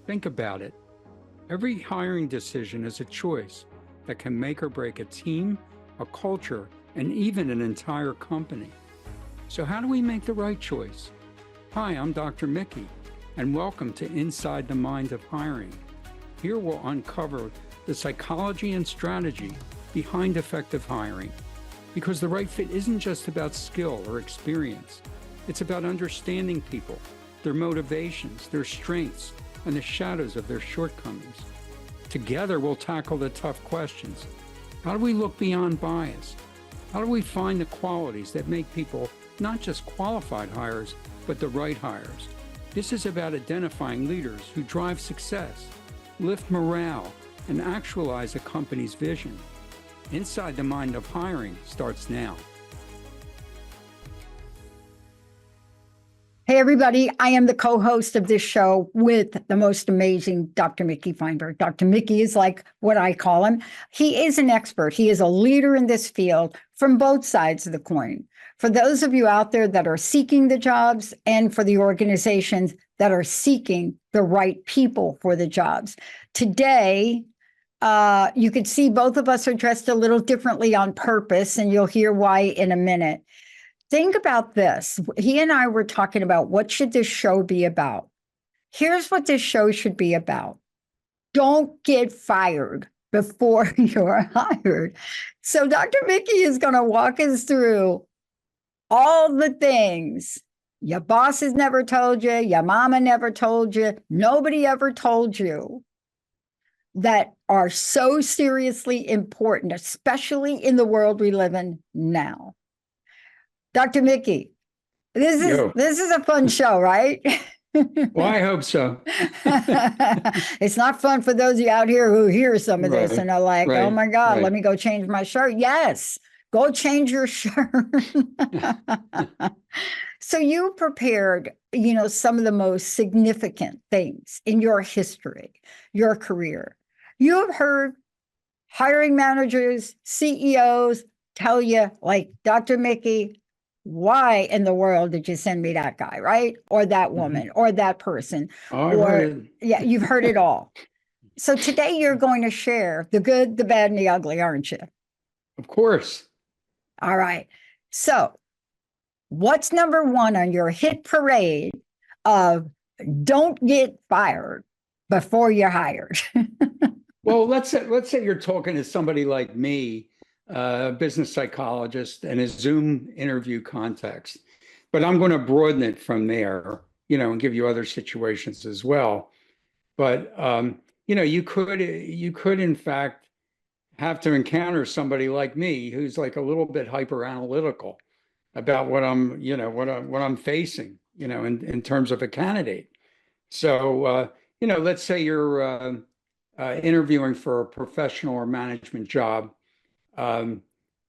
Think about it. Every hiring decision is a choice that can make or break a team, a culture, and even an entire company. So how do we make the right choice? Hi, I'm Dr. Mickey, and welcome to Inside the Mind of Hiring. Here we'll uncover the psychology and strategy behind effective hiring. Because the right fit isn't just about skill or experience. It's about understanding people, their motivations, their strengths, and the shadows of their shortcomings. Together, we'll tackle the tough questions. How do we look beyond bias? How do we find the qualities that make people not just qualified hires, but the right hires? This is about identifying leaders who drive success, lift morale, and actualize a company's vision. Inside the Mind of Hiring starts now. Hey, everybody. I am the co-host of this show with the most amazing Dr. Mickey Fineberg. Dr. Mickey is like what I call him. He is an expert. He is a leader in this field from both sides of the coin. For those of you out there that are seeking the jobs and for the organizations that are seeking the right people for the jobs. Today, you could see both of us are dressed a little differently on purpose, and you'll hear why in a minute. Think about this. He and I were talking about what should this show be about. Here's what this show should be about. Don't get fired before you're hired. So Dr. Mickey is going to walk us through all the things your boss has never told you, your mama never told you, nobody ever told you, that are so seriously important, especially in the world we live in now. Dr. Mickey, this is a fun show, right? Well, I hope so. It's not fun for those of you out here who hear some of this and are like, oh my God, let me go change my shirt. Yes, go change your shirt. So you prepared, some of the most significant things in your history, your career. You have heard hiring managers, CEOs tell you, like, Dr. Mickey, why in the world did you send me that guy, right? Or that woman, or that person. Yeah, you've heard it all. So today you're going to share the good, the bad, and the ugly, aren't you? Of course. All right. So what's number one on your hit parade of don't get fired before you're hired? Well, let's say you're talking to somebody like me, a business psychologist, in a Zoom interview context. But I'm going to broaden it from there, and give you other situations as well. But you could in fact have to encounter somebody like me who's like a little bit hyper analytical about what I'm facing, in terms of a candidate. So let's say you're interviewing for a professional or management job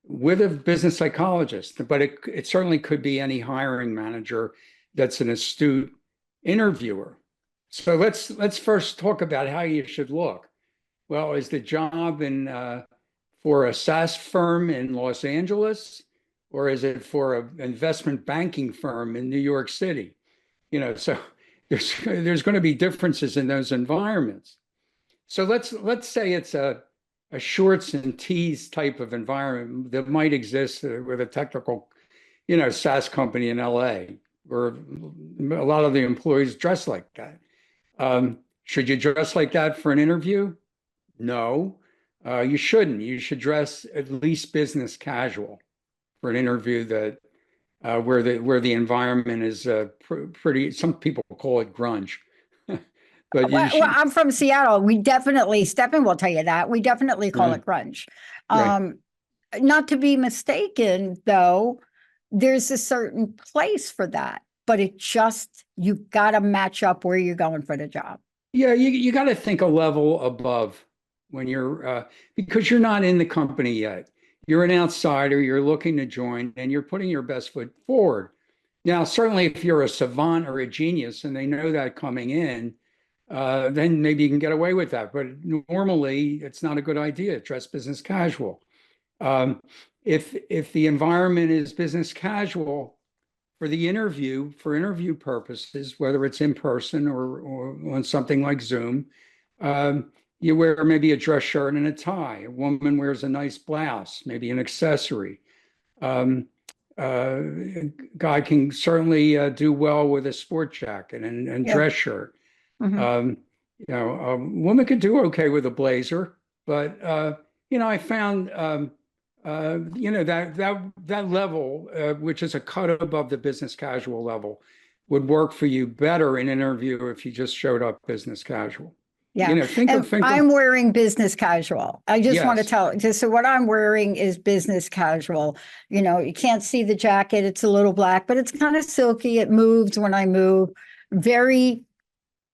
with a business psychologist, but it certainly could be any hiring manager that's an astute interviewer. So let's first talk about how you should look. Well, is the job for a SaaS firm in Los Angeles, or is it for an investment banking firm in New York City? So there's going to be differences in those environments. So let's say it's a shorts and tees type of environment that might exist with a technical, SaaS company in LA, where a lot of the employees dress like that. Should you dress like that for an interview? No, you shouldn't. You should dress at least business casual for an interview that where the environment is pretty. Some people call it grunge. But well, I'm from Seattle. We definitely, Stephen will tell you that. We definitely call it grunge. Right. Not to be mistaken, though, there's a certain place for that. But you've got to match up where you're going for the job. Yeah, you got to think a level above when you're, because you're not in the company yet. You're an outsider, you're looking to join, and you're putting your best foot forward. Now, certainly if you're a savant or a genius and they know that coming in, then maybe you can get away with that. But normally, it's not a good idea. Dress business casual. If the environment is business casual for the interview, for interview purposes, whether it's in person or on something like Zoom, you wear maybe a dress shirt and a tie. A woman wears a nice blouse, maybe an accessory. Um, uh, Guy can certainly do well with a sport jacket and Yeah. dress shirt. Mhm. A woman could do okay with a blazer, but I found that level, which is a cut above the business casual level, would work for you better in an interview if you just showed up business casual. Yeah. Think And of I'm wearing business casual. I just want to yes, so what I'm wearing is business casual. You can't see the jacket. It's a little black, but it's kind of silky. It moves when I move. Very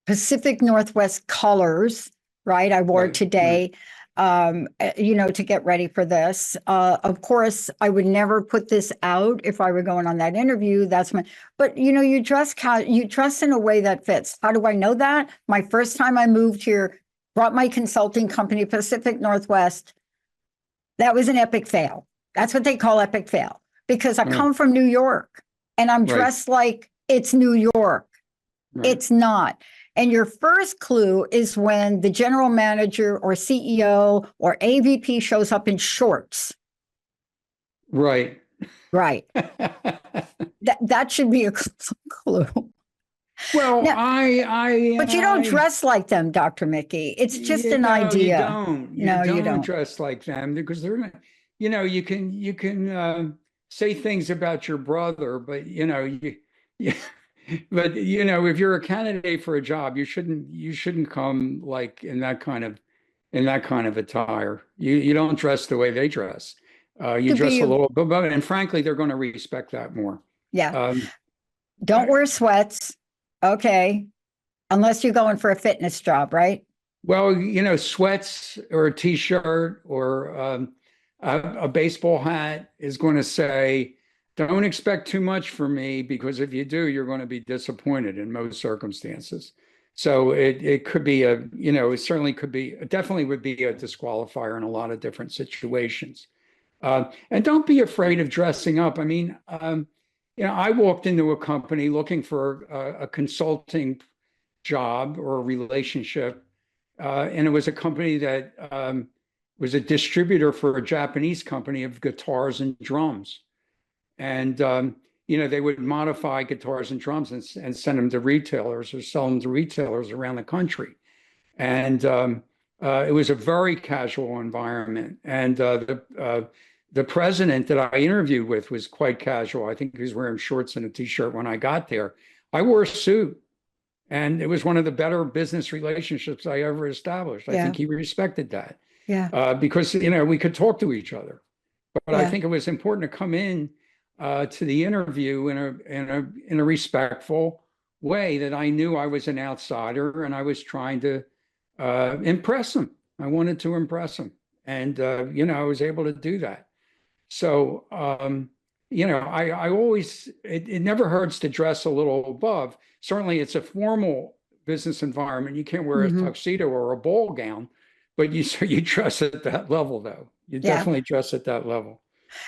Pacific Northwest colors, right? I wore right, today, to get ready for this. Of course, I would never put this out if I were going on that interview. But you dress in a way that fits. How do I know that? My first time I moved here, brought my consulting company, Pacific Northwest. That was an epic fail. That's what they call epic fail because I come from New York and I'm right, dressed like it's New York. right. It's not. And your first clue is when the general manager or CEO or AVP shows up in shorts. Right. Right. That should be a clue. Well, Now, but you don't dress like them, Dr. Mickey. It's just an idea. You don't. No, you don't. Dress like them because they're not. You can say things about your brother, but but if you're a candidate for a job, you shouldn't come like in that kind of attire. You don't dress the way they dress. You Could dress be, a little bit, and frankly, they're going to respect that more. yeah. Don't wear sweats. Okay. Unless you're going for a fitness job, right? Well, sweats or a t-shirt or a baseball hat is going to say, don't expect too much from me because if you do, you're going to be disappointed in most circumstances. So it could be it certainly could be, it definitely would be a disqualifier in a lot of different situations. And don't be afraid of dressing up. I mean, I walked into a company looking for a consulting job or a relationship. And it was a company that was a distributor for a Japanese company of guitars and drums. And, they would modify guitars and drums and send them to retailers or sell them to retailers around the country. And it was a very casual environment. And the president that I interviewed with was quite casual. I think he was wearing shorts and a t-shirt when I got there. I wore a suit. And it was one of the better business relationships I ever established. I think he respected that. Yeah. Because, we could talk to each other. But I think it was important to come in to the interview in a respectful way that I knew I was an outsider and I was trying to impress him. I wanted to impress him. And, I was able to do that. So, I always, it never hurts to dress a little above. Certainly it's a formal business environment. You can't wear a tuxedo or a ball gown, but you dress at that level though. You definitely dress at that level.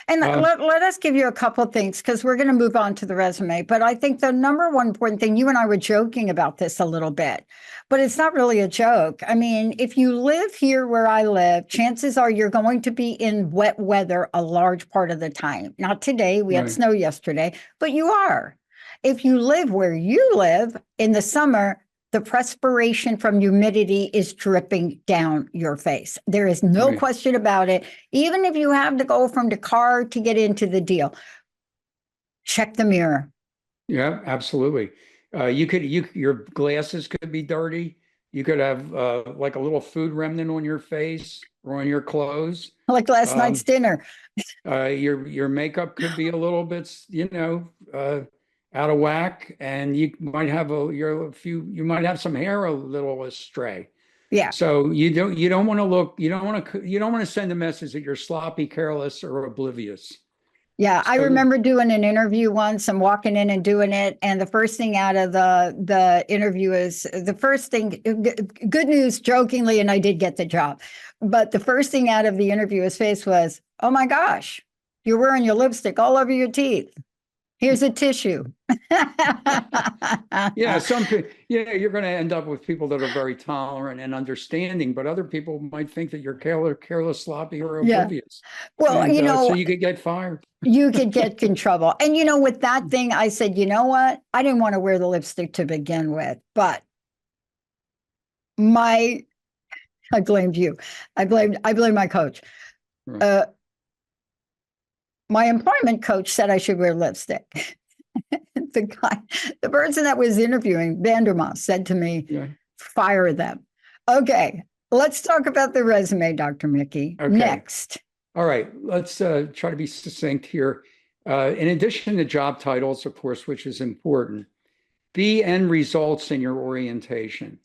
And let us give you a couple of things because we're going to move on to the resume. But I think the number one important thing, you and I were joking about this a little bit, but it's not really a joke. I mean, if you live here where I live, chances are you're going to be in wet weather a large part of the time. Not today, we had snow yesterday, but you are. If you live where you live in the summer, the perspiration from humidity is dripping down your face. There is no question about it. Even if you have to go from the car to get into the deal, check the mirror. Yeah, absolutely. Your glasses could be dirty. You could have like a little food remnant on your face or on your clothes. Like last night's dinner. Your makeup could be a little bit, out of whack, and you might have some hair a little astray. Yeah. So you don't want to send a message that you're sloppy, careless, or oblivious. Yeah, I remember doing an interview once and walking in and doing it, and the first thing out of the interview is good news, jokingly, and I did get the job. But the first thing out of the interviewer's face was, "Oh my gosh, you're wearing your lipstick all over your teeth." Here's a tissue. Yeah, some people, yeah, you're going to end up with people that are very tolerant and understanding, but other people might think that you're careless, sloppy, or Yeah. oblivious. Well, And so you could get fired. you could get in trouble. And with that thing, I said, you know what? I didn't want to wear the lipstick to begin with, but I blamed you. I blamed my coach. Right. My employment coach said I should wear lipstick. The person that was interviewing, Vandermoss, said to me, Yeah. fire them. Okay, let's talk about the resume, Dr. Mickey. Okay. Next. All right, let's try to be succinct here. In addition to job titles, of course, which is important, the end results in your orientation.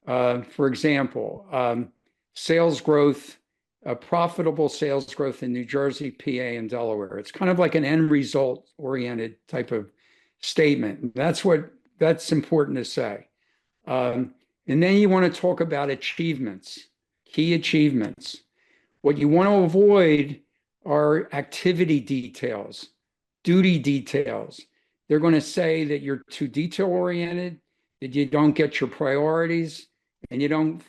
For example, sales growth, profitable sales growth in New Jersey, PA, and Delaware. It's kind of like an end result oriented type of statement. That's important to say. And then you want to talk about achievements, key achievements. What you want to avoid are activity details, duty details. They're going to say that you're too detail oriented, that you don't get your priorities, and you don't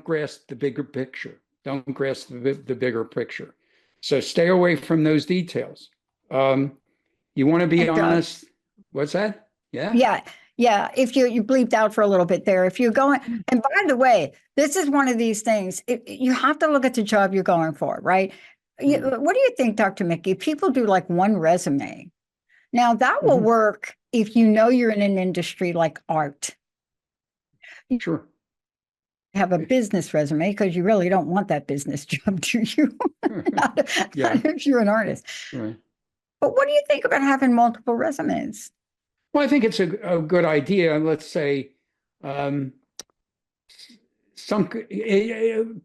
grasp the bigger picture. Don't grasp the bigger picture. So stay away from those details. You want to be honest. What's that? Yeah. Yeah. Yeah. If you bleeped out for a little bit there, if you're going, and by the way, this is one of these things, you have to look at the job you're going for, right? What do you think, Dr. Mickey? People do like one resume. Now that will work if you're in an industry like art. Sure. Have a business resume because you really don't want that business job, do you? not if you're an artist. Right. But what do you think about having multiple resumes? Well, I think it's a good idea. Let's say some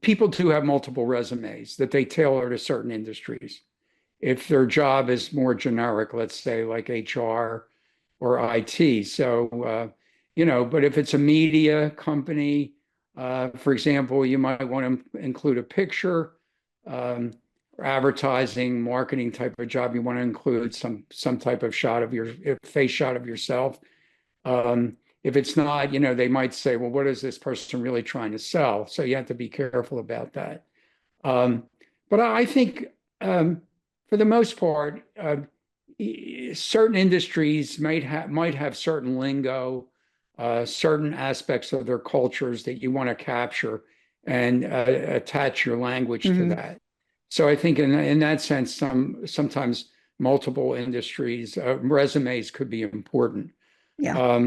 people do have multiple resumes that they tailor to certain industries. If their job is more generic, let's say like HR or IT. So, but if it's a media company, for example, you might want to include a picture, advertising, marketing type of job. You want to include some type of shot of your face shot of yourself. If it's not, they might say, well, what is this person really trying to sell? So you have to be careful about that. But I think for the most part, certain industries might have certain lingo, certain aspects of their cultures that you want to capture and attach your language to that. So I think in that sense, sometimes multiple industries, resumes could be important. Yeah.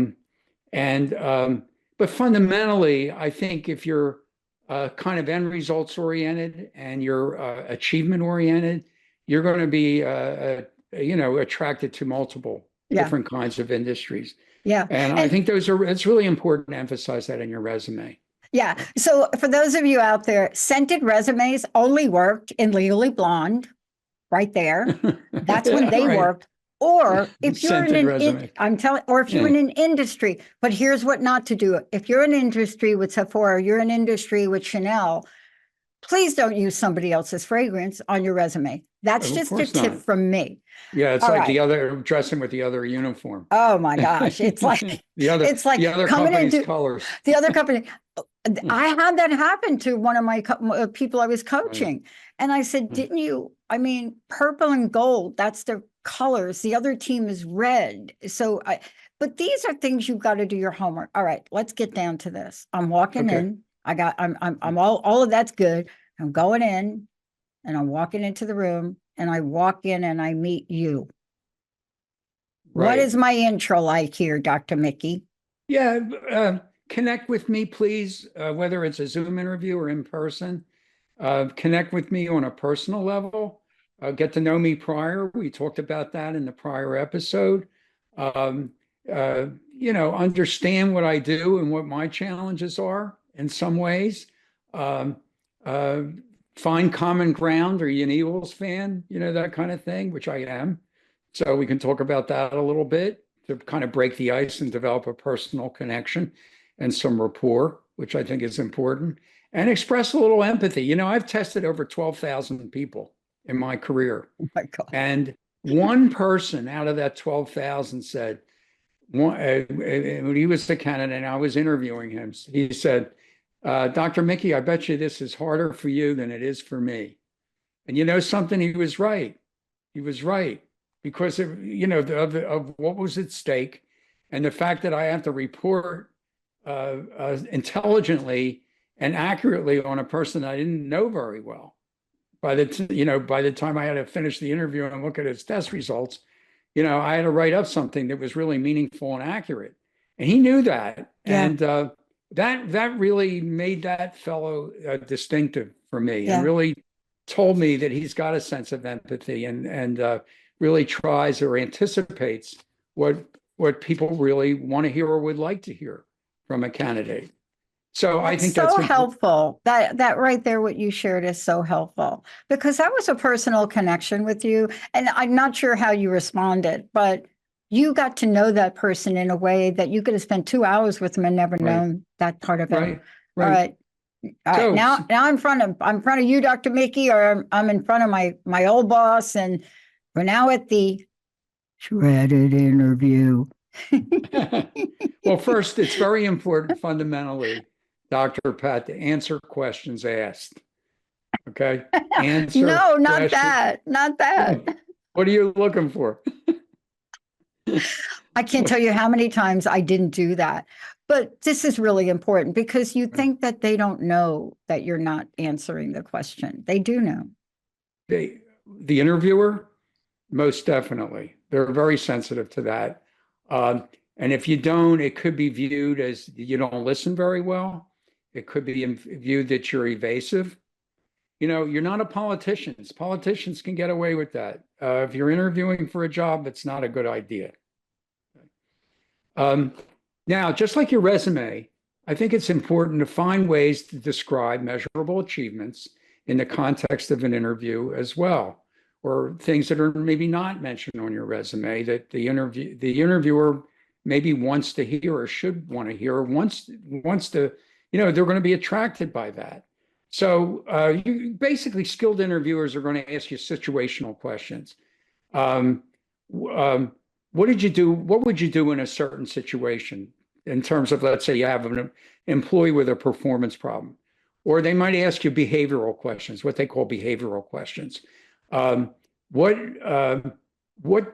But fundamentally, I think if you're kind of end results oriented and you're achievement oriented, you're going to be attracted to multiple different kinds of industries. Yeah. And I think it's really important to emphasize that in your resume. Yeah. So for those of you out there, scented resumes only worked in Legally Blonde, right there. That's when they worked. Or if you're in an industry, but here's what not to do. If you're in an industry with Sephora, you're in an industry with Chanel, please don't use somebody else's fragrance on your resume. That's just a tip from me. Yeah, it's like the other dressing with the other uniform. Oh my gosh. It's like the other company's colors. The other company. I had that happen to one of my people I was coaching. And I said, didn't you, purple and gold, that's the colors. The other team is red. So but these are things you've got to do your homework. All right, let's get down to this. I'm walking in. I'm all of that's good. I'm going in and I'm walking into the room and I walk in and I meet you. Right. What is my intro like here, Dr. Mickey? Yeah. Connect with me, please, whether it's a Zoom interview or in person. Connect with me on a personal level. Get to know me prior. We talked about that in the prior episode. Understand what I do and what my challenges are in some ways. Find common ground. Are you an Eagles fan? That kind of thing, which I am. So we can talk about that a little bit to kind of break the ice and develop a personal connection and some rapport, which I think is important, and express a little empathy. I've tested over 12,000 people in my career. Oh my God. And One person out of that 12,000 said, when he was the candidate and I was interviewing him, he said, Dr. Mickey, I bet you this is harder for you than it is for me. And you know something? He was right. He was right because of what was at stake, and the fact that I have to report intelligently and accurately on a person I didn't know very well. By the time I had to finish the interview and look at his test results, I had to write up something that was really meaningful and accurate. And he knew that. Yeah. And that really made that fellow distinctive for me, Yeah. and really told me that he's got a sense of empathy and really tries or anticipates what people really want to hear or would like to hear from a candidate. So I think that's so helpful. That right there, what you shared is so helpful, because that was a personal connection with you. And I'm not sure how you responded, but you got to know that person in a way that you could have spent 2 hours with them and never known that part of him. Right. All right. So, now I'm in front of you, Dr. Mickey, or I'm in front of my old boss, and we're now at the shredded interview. Well, first, it's very important fundamentally, Dr. Pat, to answer questions asked. Okay? Answer No, not questions. that. Not that. What are you looking for? I can't tell you how many times I didn't do that. But this is really important because you think that they don't know that you're not answering the question. They do know. The interviewer, most definitely. They're very sensitive to that. And if you don't, it could be viewed as you don't listen very well. It could be viewed that you're evasive. You're not a politician. Politicians can get away with that. If you're interviewing for a job, it's not a good idea. Now, just like your resume, I think it's important to find ways to describe measurable achievements in the context of an interview as well, or things that are maybe not mentioned on your resume that the interviewer maybe wants to hear or should want to hear, or wants to, they're going to be attracted by that. So basically, skilled interviewers are going to ask you situational questions. What did you do? What would you do in a certain situation in terms of, let's say you have an employee with a performance problem, or they might ask you behavioral questions, what they call behavioral questions. What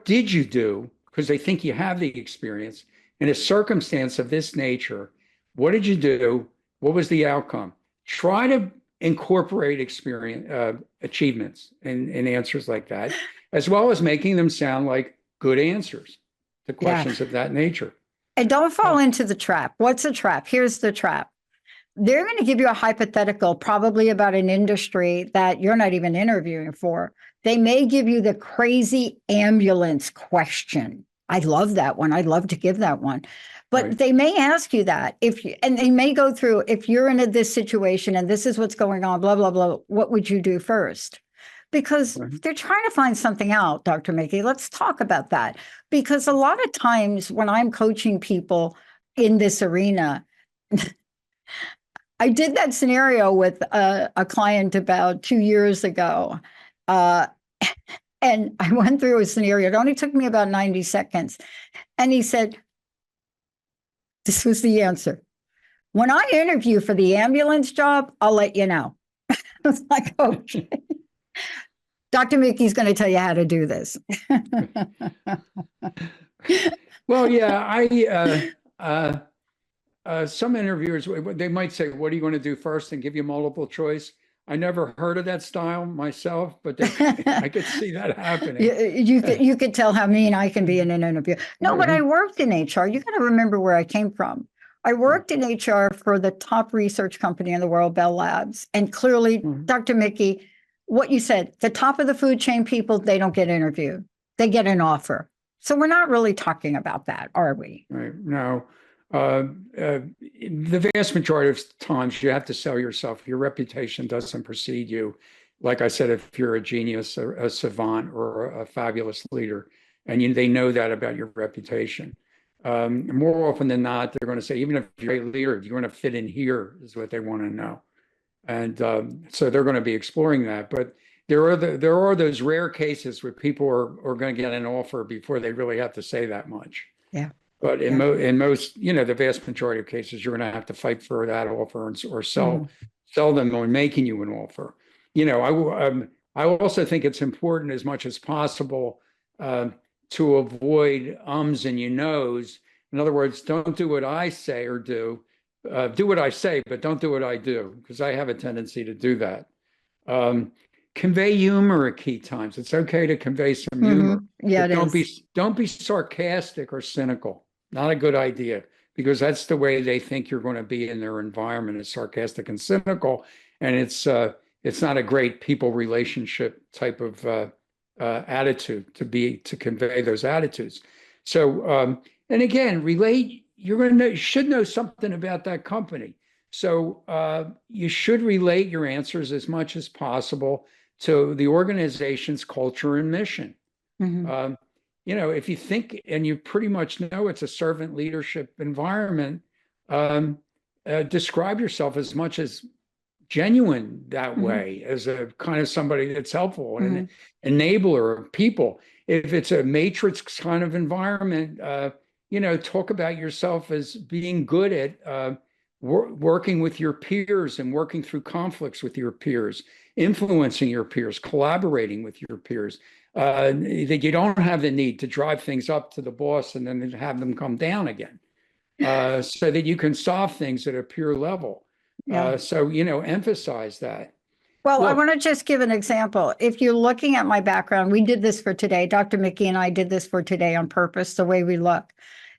did you do? Because they think you have the experience in a circumstance of this nature. What did you do? What was the outcome? Try to incorporate achievements in answers like that, as well as making them sound like good answers to questions of that nature. And don't fall into the trap. What's a trap? Here's the trap. They're going to give you a hypothetical, probably about an industry that you're not even interviewing for. They may give you the crazy ambulance question. I love that one. I'd love to give that one. But they may ask you that and they may go through, if you're in this situation and this is what's going on, blah, blah, blah, what would you do first? Because they're trying to find something out, Dr. Mickey. Let's talk about that. Because a lot of times when I'm coaching people in this arena, I did that scenario with a client about 2 years ago. And I went through a scenario. It only took me about 90 seconds. And he said, this was the answer. When I interview for the ambulance job, I'll let you know. I was like, okay. Dr. Mickey's going to tell you how to do this. Well, yeah, some interviewers, they might say, what are you going to do first, and give you multiple choice. I never heard of that style myself, but I could see that happening. You could tell how mean I can be in an interview. No, but I worked in HR. You got to remember where I came from. I worked in HR for the top research company in the world, Bell Labs. And clearly, Dr. Mickey, what you said, the top of the food chain people, they don't get interviewed. They get an offer. So we're not really talking about that, are we? Right. No. The vast majority of times you have to sell yourself. Your reputation doesn't precede you. Like I said, if you're a genius, a savant, or a fabulous leader, and they know that about your reputation. More often than not, they're going to say, even if you're a leader, you're going to fit in here, is what they want to know. And so they're going to be exploring that. But there are those rare cases where people are going to get an offer before they really have to say that much. Yeah. But Yeah. in most, the vast majority of cases, you're going to have to fight for that offer or Mhm. sell them on making you an offer. I also think it's important as much as possible uh, to avoid ums and you knows. In other words, don't do what I say or do. Do what I say, but don't do what I do, because I have a tendency to do that. Um, Convey humor at key times. It's okay to convey some humor, Yeah, but it is. don't be sarcastic or cynical. Not a good idea, because that's the way they think you're going to be in their environment, is sarcastic and cynical, and it's not a great people relationship type of attitude to convey those attitudes. So and again, relate. You're going to know, you should know something about that company. So you should relate your answers as much as possible to the organization's culture and mission. Mhm. Um, if you think and you pretty much know it's a servant leadership environment, um, describe yourself as much as genuine that Mhm. way, as a kind of somebody that's helpful and an Mhm. enabler of people. If it's a matrix kind of environment, talk about yourself as being good at working with your peers and working through conflicts with your peers, influencing your peers, collaborating with your peers. That you don't have the need to drive things up to the boss and then have them come down again, so that you can solve things at a peer level. Yeah. Emphasize that. Well, I Look, want to just give an example. If you're looking at my background, we did this for today. Dr. Mickey and I did this for today on purpose, the way we look.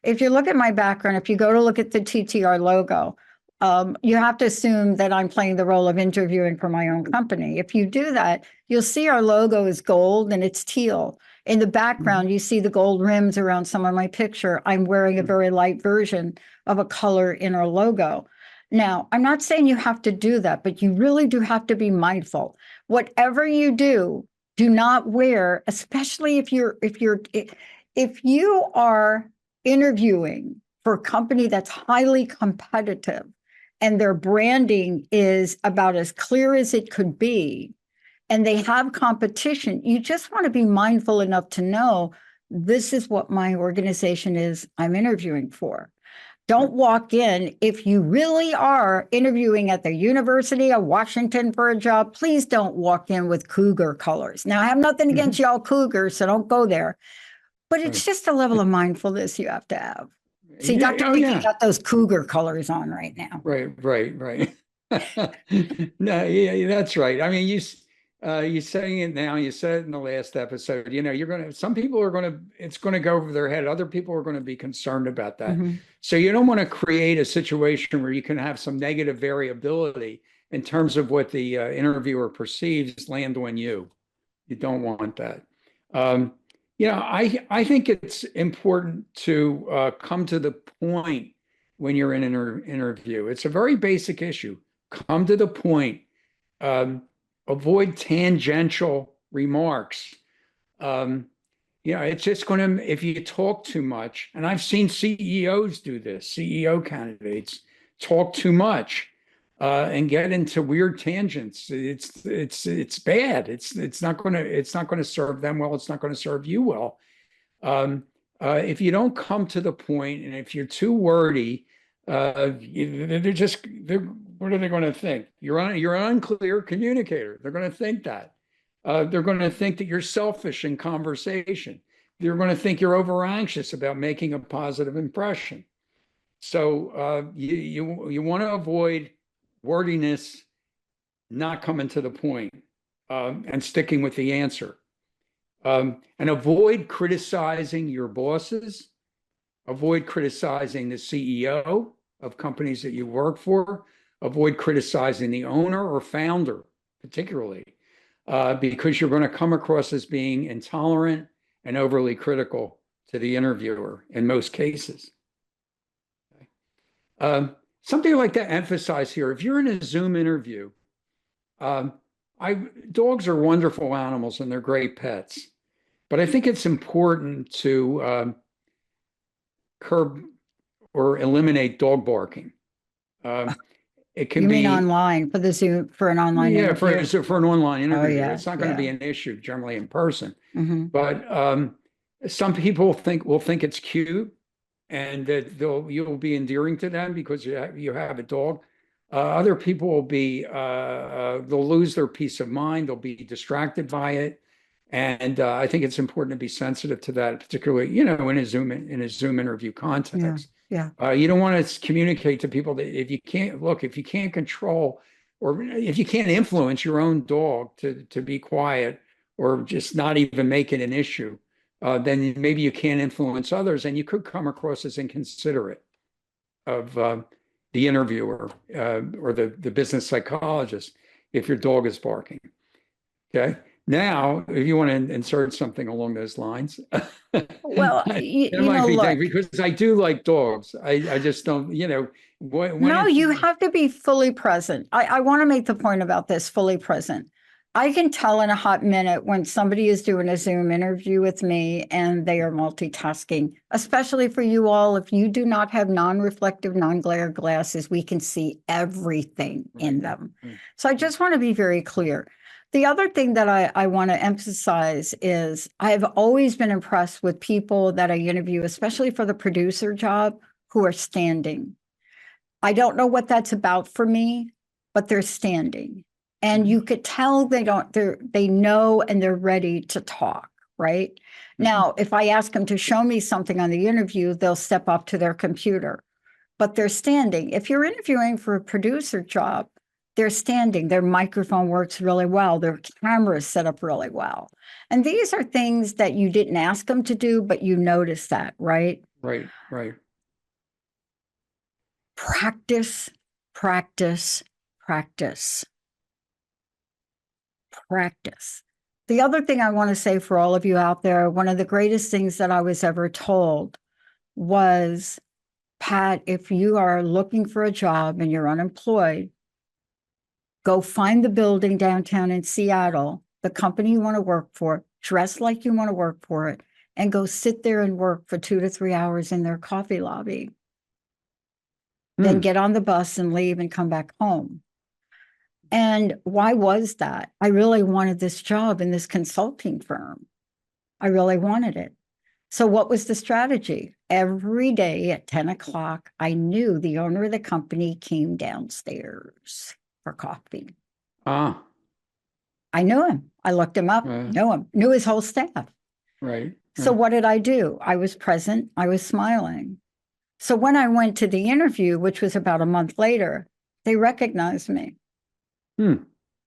If you look at my background, if you go to look at the TTR logo, you have to assume that I'm playing the role of interviewing for my own company. If you do that, you'll see our logo is gold and it's teal. In the background, you see the gold rims around some of my picture. I'm wearing a very light version of a color in our logo. Now, I'm not saying you have to do that, but you really do have to be mindful. Whatever you do not wear, especially if you are interviewing for a company that's highly competitive and their branding is about as clear as it could be, and they have competition, you just want to be mindful enough to know this is what my organization is I'm interviewing for. Don't walk in. If you really are interviewing at the University of Washington for a job, please don't walk in with cougar colors. Now, I have nothing against y'all cougars, so don't go there. But it's just a level of mindfulness you have to have. See, yeah, Dr. oh Mickey yeah, got those cougar colors on right now. right. No, yeah, that's right. I mean, you're saying it now. You said it in the last episode. Some people are gonna, it's gonna go over their head. Other people are gonna be concerned about that. Mhm. So you don't want to create a situation where you can have some negative variability in terms of what the interviewer perceives land on you. You don't want that. Um, I think it's important to come to the point when you're in an interview. It's a very basic issue. Come to the point. Um, Avoid tangential remarks. Um, it's just going to, if you talk too much, and I've seen CEOs do this, CEO candidates talk too much and get into weird tangents. It's bad. It's not going to serve them well. It's not going to serve you well. If you don't come to the point, and if you're too wordy, what are they going to think? You're an unclear communicator. They're going to think that. They're going to think that you're selfish in conversation. They're going to think you're over anxious about making a positive impression. So you want to avoid wordiness, not coming to the point, and sticking with the answer. And avoid criticizing your bosses. Avoid criticizing the CEO of companies that you work for. Avoid criticizing the owner or founder, particularly, because you're going to come across as being intolerant and overly critical to the interviewer in most cases. Something like to emphasize here, if you're in a Zoom interview, um, dogs are wonderful animals and they're great pets, but I think it's important to curb or eliminate dog barking. Um, It can You mean be, online for the Zoom, for an online yeah, interview? for an online Oh, interview. yeah, It's not going to yeah. be an issue generally in person. Hmm. But some people will think it's cute, and that you'll be endearing to them because you have a dog. Other people will be they'll lose their peace of mind. They'll be distracted by it, and I think it's important to be sensitive to that, particularly in a Zoom interview Yeah, context. yeah. You don't want to communicate to people that if you can't control or if you can't influence your own dog to be quiet or just not even make it an issue, then maybe you can't influence others, and you could come across as inconsiderate of the interviewer or the business psychologist if your dog is barking. Okay. Now, if you want to insert something along those lines, Well, that you might know, be things look, because I do like dogs. I just don't, when no, it's you have to be fully present. I want to make the point about this fully present. I can tell in a hot minute when somebody is doing a Zoom interview with me and they are multitasking, especially for you all. If you do not have non-reflective, non-glare glasses, we can see everything in them. So I just want to be very clear. The other thing that I want to emphasize is I've always been impressed with people that I interview, especially for the producer job, who are standing. I don't know what that's about for me, but they're standing. And you could tell they know and they're ready to talk, right? Now, if I ask them to show me something on the interview, they'll step up to their computer, but they're standing. If you're interviewing for a producer job, they're standing. Their microphone works really well. Their camera is set up really well. And these are things that you didn't ask them to do, but you notice that, right? right, right. Practice, practice, practice, practice. The other thing I want to say for all of you out there, one of the greatest things that I was ever told was, Pat, if you are looking for a job and you're unemployed, go find the building downtown in Seattle, the company you want to work for, dress like you want to work for it, and go sit there and work for 2 to 3 hours in their coffee lobby. Then get on the bus and leave and come back home. And why was that? I really wanted this job in this consulting firm. I really wanted it. So what was the strategy? Every day at 10 o'clock, I knew the owner of the company came downstairs for coffee. Ah, I knew him. I looked him up, knew him, knew his whole staff. right. So what did I do? I was present. I was smiling. So when I went to the interview, which was about a month later, they recognized me.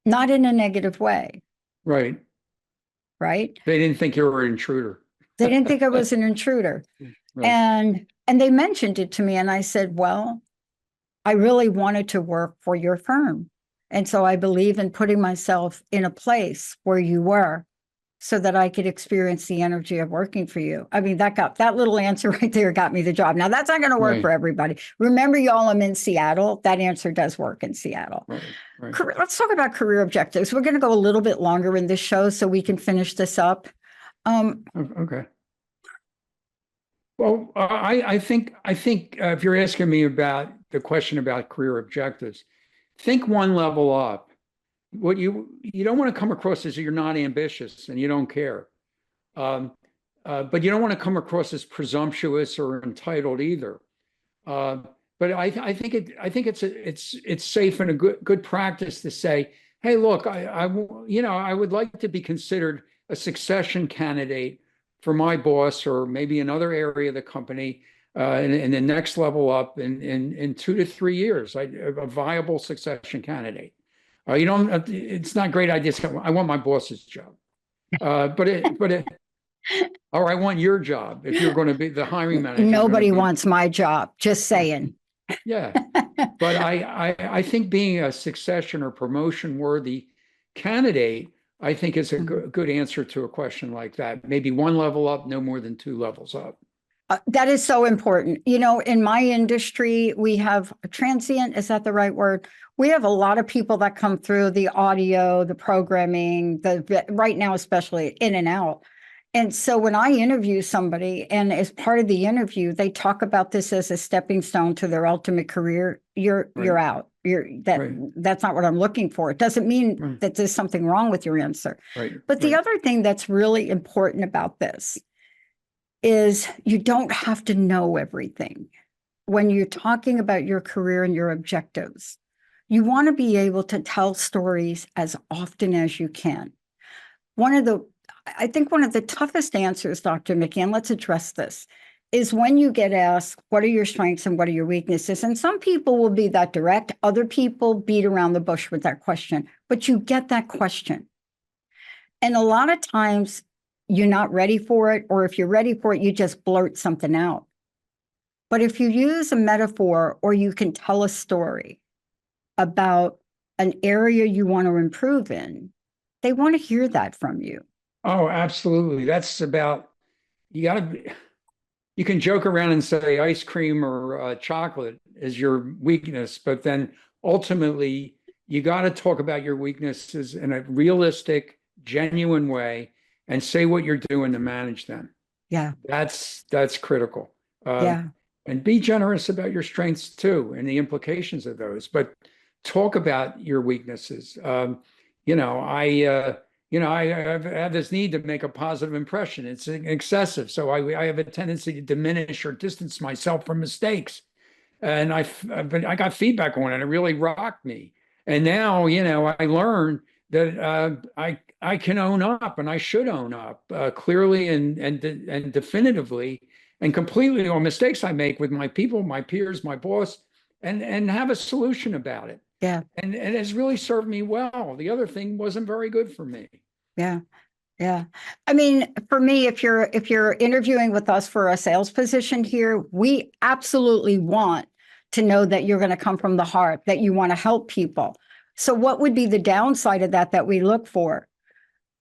Not in a negative way. Right. Right. They didn't think you were an intruder. They didn't think I was an intruder. Right. And they mentioned it to me. And I said, well, I really wanted to work for your firm. And so I believe in putting myself in a place where you were so that I could experience the energy of working for you. I mean, that little answer right there got me the job. Now, that's not going to work for everybody. Remember, y'all, I'm in Seattle. That answer does work in Seattle. Right. Let's talk about career objectives. We're going to go a little bit longer in this show so we can finish this up. Okay. Well, I think if you're asking me about the question about career objectives, think one level up. What you don't want to come across as you're not ambitious and you don't care, but you don't want to come across as presumptuous or entitled either. But I think it's safe and a good practice to say, hey, look, I would like to be considered a succession candidate for my boss or maybe another area of the company in the next level up in 2 to 3 years, a viable succession candidate. It's not a great idea. I want my boss's job, or I want your job if you're going to be the hiring manager. Nobody wants my job. Just saying. Yeah, but I think being a succession or promotion worthy candidate, I think is a good answer to a question like that. Maybe one level up, no more than 2 levels up. That is so important. In my industry, we have a transient. Is that the right word? We have a lot of people that come through the audio, the programming, right now, especially in and out. And so when I interview somebody and as part of the interview, they talk about this as a stepping stone to their ultimate career, you're out. Right. That's not what I'm looking for. It doesn't mean Right. that there's something wrong with your answer. Right. But the Right. other thing that's really important about this is you don't have to know everything. When you're talking about your career and your objectives, you want to be able to tell stories as often as you can. I think one of the toughest answers, Dr. Mickey, and let's address this, is when you get asked, what are your strengths and what are your weaknesses? And some people will be that direct. Other people beat around the bush with that question, but you get that question. And a lot of times you're not ready for it, or if you're ready for it, you just blurt something out. But if you use a metaphor or you can tell a story about an area you want to improve in, they want to hear that from you. Oh, absolutely. That's about, you got to, you can joke around and say ice cream or chocolate is your weakness, but then ultimately you got to talk about your weaknesses in a realistic, genuine way and say what you're doing to manage them. Yeah. That's critical. Yeah. And be generous about your strengths too and the implications of those, but talk about your weaknesses. You know, I have this need to make a positive impression. It's excessive. So I have a tendency to diminish or distance myself from mistakes. And I got feedback on it. It really rocked me. And now, I learned that I can own up and I should own up clearly and definitively and completely on mistakes I make with my people, my peers, my boss, and have a solution about it. Yeah. And it has really served me well. The other thing wasn't very good for me. Yeah. Yeah. I mean, for me, if you're interviewing with us for a sales position here, we absolutely want to know that you're going to come from the heart, that you want to help people. So what would be the downside of that we look for?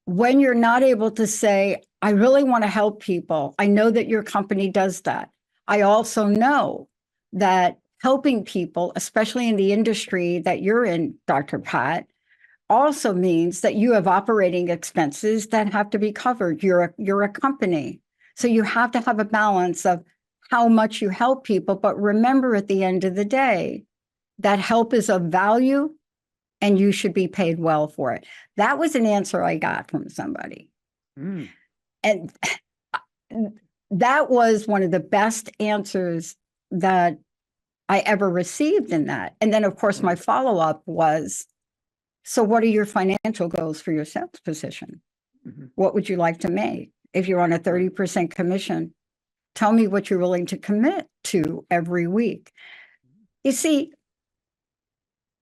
When you're not able to say, I really want to help people, I know that your company does that. I also know that helping people, especially in the industry that you're in, Dr. Pat, also means that you have operating expenses that have to be covered. You're a company. So you have to have a balance of how much you help people. But remember, at the end of the day, that help is of value and you should be paid well for it. That was an answer I got from somebody. Mm. And that was one of the best answers that I ever received in that. And then, of course, my follow-up was, so what are your financial goals for your sales position? Mm-hmm. What would you like to make? If you're on a 30% commission, tell me what you're willing to commit to every week. You see,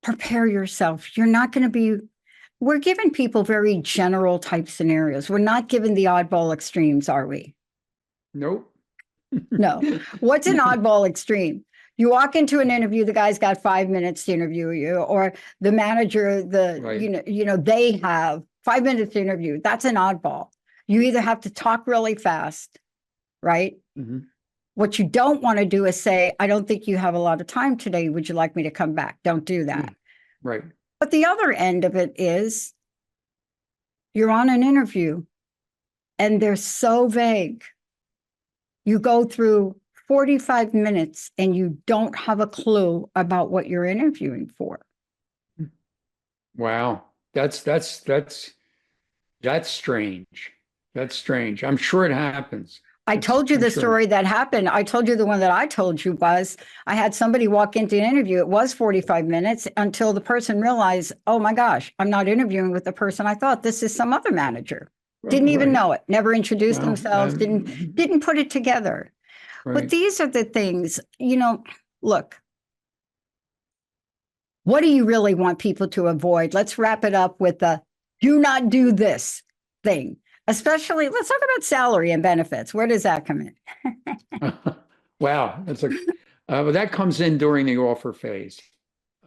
prepare yourself. You're not going to be, we're giving people very general type scenarios. We're not giving the oddball extremes, are we? Nope. No. What's an oddball extreme? You walk into an interview, the guy's got 5 minutes to interview you, or the manager, Right. They have 5 minutes to interview. That's an oddball. You either have to talk really fast, right? Mm-hmm. What you don't want to do is say, I don't think you have a lot of time today. Would you like me to come back? Don't do that. Right. But the other end of it is you're on an interview and they're so vague. You go through 45 minutes and you don't have a clue about what you're interviewing for. Wow. That's strange. That's strange. I'm sure it happens. I told you I'm the sure. story that happened. I told you the one that I told you was I had somebody walk into an interview. It was 45 minutes until the person realized, oh my gosh, I'm not interviewing with the person I thought. This is some other manager. Didn't even Right. know it. Never introduced Well, themselves. Didn't put it together. But right. these are the things, look, what do you really want people to avoid? Let's wrap it up with the do not do this thing. Especially, let's talk about salary and benefits. Where does that come in? Wow. Well, that comes in during the offer phase.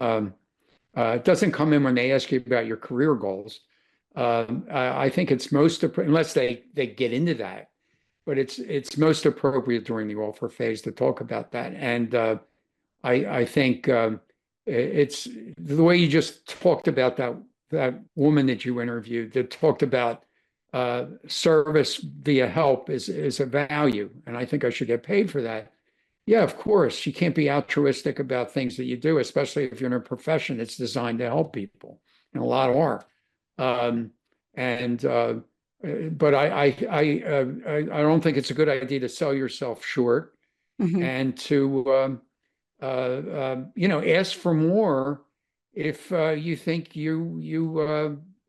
It doesn't come in when they ask you about your career goals. I think it's unless they get into that, but it's most appropriate during the offer phase to talk about that. And I think it's the way you just talked about that woman that you interviewed that talked about service via help is a value, and I think I should get paid for that. Yeah, of course. You can't be altruistic about things that you do, especially if you're in a profession that's designed to help people, and a lot are. Um, and but I don't think it's a good idea to sell yourself short Mhm. and to ask for more if you think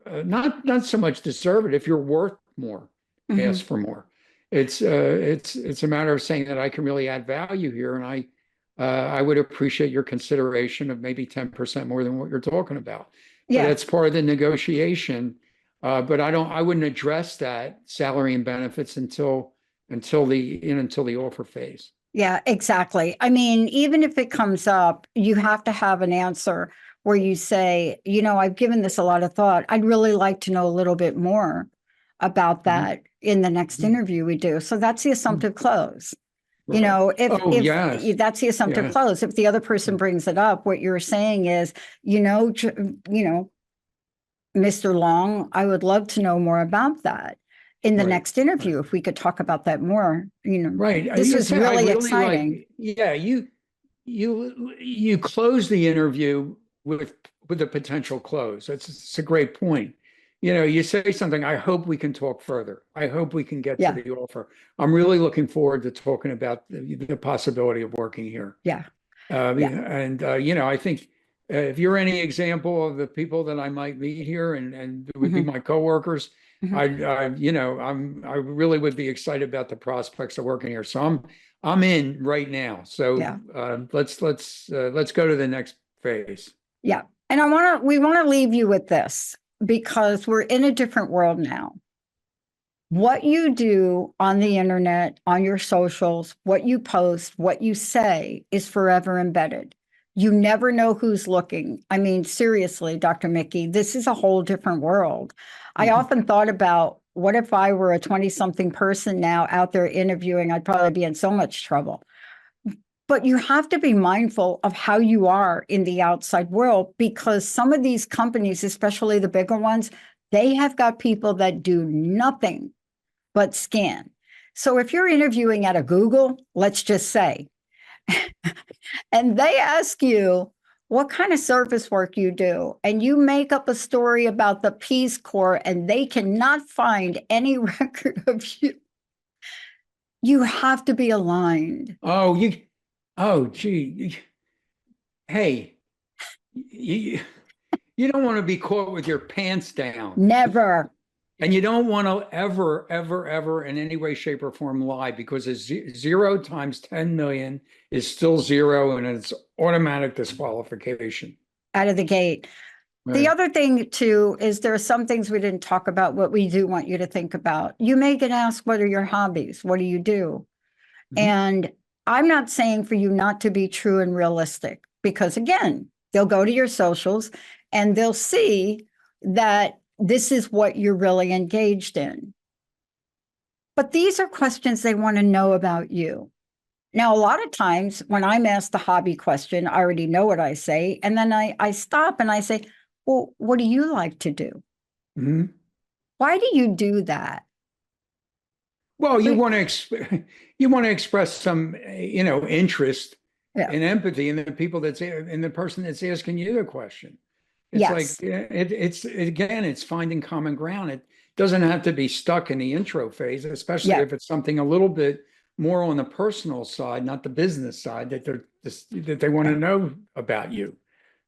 not so much deserve it. If you're worth more, ask Mhm. for more. It's a matter of saying that I can really add value here, and I would appreciate your consideration of maybe 10% more than what you're talking about. But Yeah. that's part of the negotiation. But I wouldn't address that salary and benefits until the offer phase. Yeah, exactly. I mean, even if it comes up, you have to have an answer where you say, I've given this a lot of thought. I'd really like to know a little bit more about Mhm. that in the next Mhm. interview we do. So that's the assumptive close. Right. Oh, If yes. that's the assumptive Yeah. close, if the other person brings it up, what you're saying is, Mr. Long, I would love to know more about that in the Right. next Right. interview. If we could talk about that more, Right. this was I really really exciting. like, yeah, you close the interview with a potential close. It's a great point. You say something, I hope we can talk further. I hope we can get to Yeah, the offer. I'm really looking forward to talking about the possibility of working here. yeah, yeah. And I think if you're any example of the people that I might meet here and would be Mhm, my coworkers, mhm. I really would be excited about the prospects of working here. So I'm in right now. So Yeah, let's go to the next phase. yeah. And we want to leave you with this because we're in a different world now. What you do on the internet, on your socials, what you post, what you say is forever embedded. You never know who's looking. I mean, seriously, Dr. Mickey, this is a whole different world. I Mhm. often thought about what if I were a 20-something person now out there interviewing? I'd probably be in so much trouble. But you have to be mindful of how you are in the outside world because some of these companies, especially the bigger ones, they have got people that do nothing but scan. So if you're interviewing at a Google, let's just say, and they ask you what kind of service work you do, and you make up a story about the Peace Corps and they cannot find any record of you, you have to be aligned. Oh, gee, hey, you, you don't want to be caught with your pants down. Never. And you don't want to ever, ever, ever in any way, shape, or form lie because zero times 10 million is still zero and it's automatic disqualification. Out of the gate. The Right. other thing, too, is there are some things we didn't talk about, what we do want you to think about. You may get asked, what are your hobbies? What do you do? Mhm. And I'm not saying for you not to be true and realistic, because again, they'll go to your socials and they'll see that this is what you're really engaged in. But these are questions they want to know about you. Now, a lot of times when I'm asked the hobby question, I already know what I say. And then I stop and I say, well, what do you like to do? Mhm. Why do you do that? Well, you We- want to you want to express some, interest Yeah. and empathy in the people in the person that's asking you the question. It's like Yes. it's again, it's finding common ground. It doesn't have to be stuck in the intro phase, especially Yeah. if it's something a little bit more on the personal side, not the business side that they want to Yeah. know about you.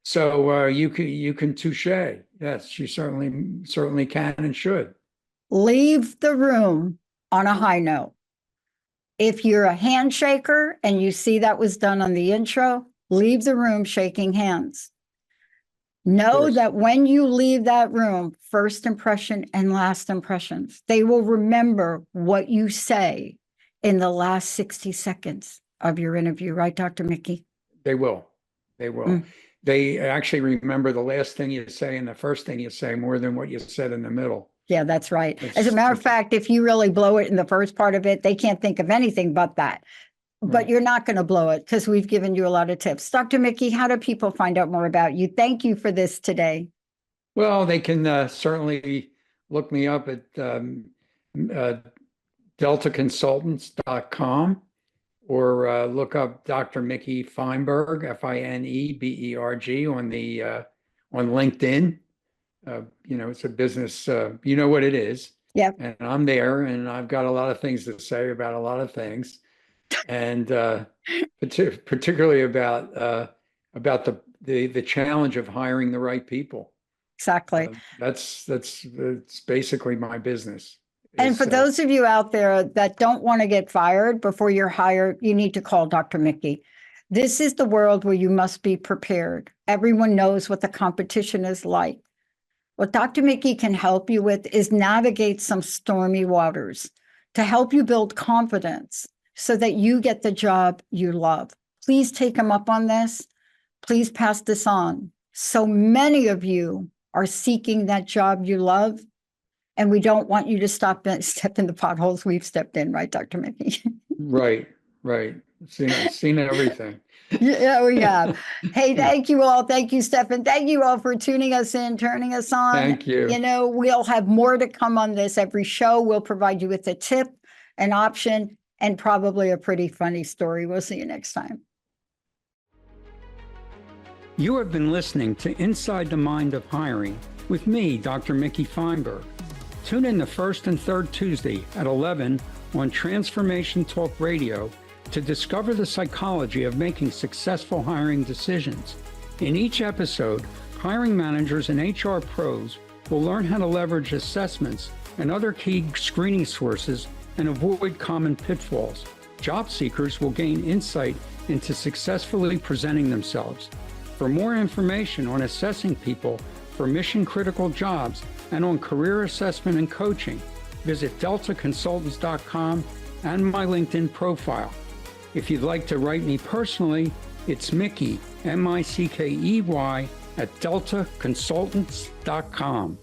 So you can touche. Yes, you certainly can and should. Leave the room on a high note. If you're a handshaker and you see that was done on the intro, leave the room shaking hands. Of Know course. that when you leave that room, first impression and last impressions, they will remember what you say in the last 60 seconds of your interview, right, Dr. Mickey? They will. They will. Mm. They actually remember the last thing you say and the first thing you say more than what you said in the middle. Yeah, that's right. As a It's, matter of it's fact, if you really blow it in the first part of it, they can't think of anything but that. But right. you're not going to blow it because we've given you a lot of tips. Dr. Mickey, how do people find out more about you? Thank you for this today. Well, they can certainly look me up at uh, deltaconsultants.com or look up Dr. Mickey Fineberg, Fineberg, on LinkedIn. It's a business, you know what it is. Yeah, And I'm there, and I've got a lot of things to say about a lot of things, and particularly about the challenge of hiring the right people. exactly. That's basically my business. And for those of you out there that don't want to get fired before you're hired, you need to call Dr. Mickey. This is the world where you must be prepared. Everyone knows what the competition is like. What Dr. Mickey can help you with is navigate some stormy waters to help you build confidence so that you get the job you love. Please take him up on this. Please pass this on. So many of you are seeking that job you love, and we don't want you to step in the potholes we've stepped in, right, Dr. Mickey? Right. Seen everything. Yeah, we have. Hey, thank you all. Thank you, Stefan. Thank you all for tuning us in, turning us on. Thank you. We'll have more to come on this. Every show will provide you with a tip, an option, and probably a pretty funny story. We'll see you next time. You have been listening to Inside the Mind of Hiring with me, Dr. Mickey Fineberg. Tune in the first and third Tuesday at 11 on Transformation Talk Radio to discover the psychology of making successful hiring decisions. In each episode, hiring managers and HR pros will learn how to leverage assessments and other key screening sources and avoid common pitfalls. Job seekers will gain insight into successfully presenting themselves. For more information on assessing people for mission-critical jobs and on career assessment and coaching, visit deltaconsultants.com and my LinkedIn profile. If you'd like to write me personally, it's Mickey, Mickey, at deltaconsultants.com.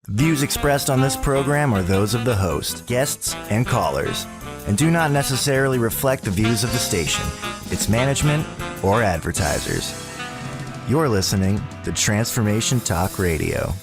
Views expressed on this program are those of the host, guests, and callers, and do not necessarily reflect the views of the station, its management, or advertisers. You're listening to Transformation Talk Radio.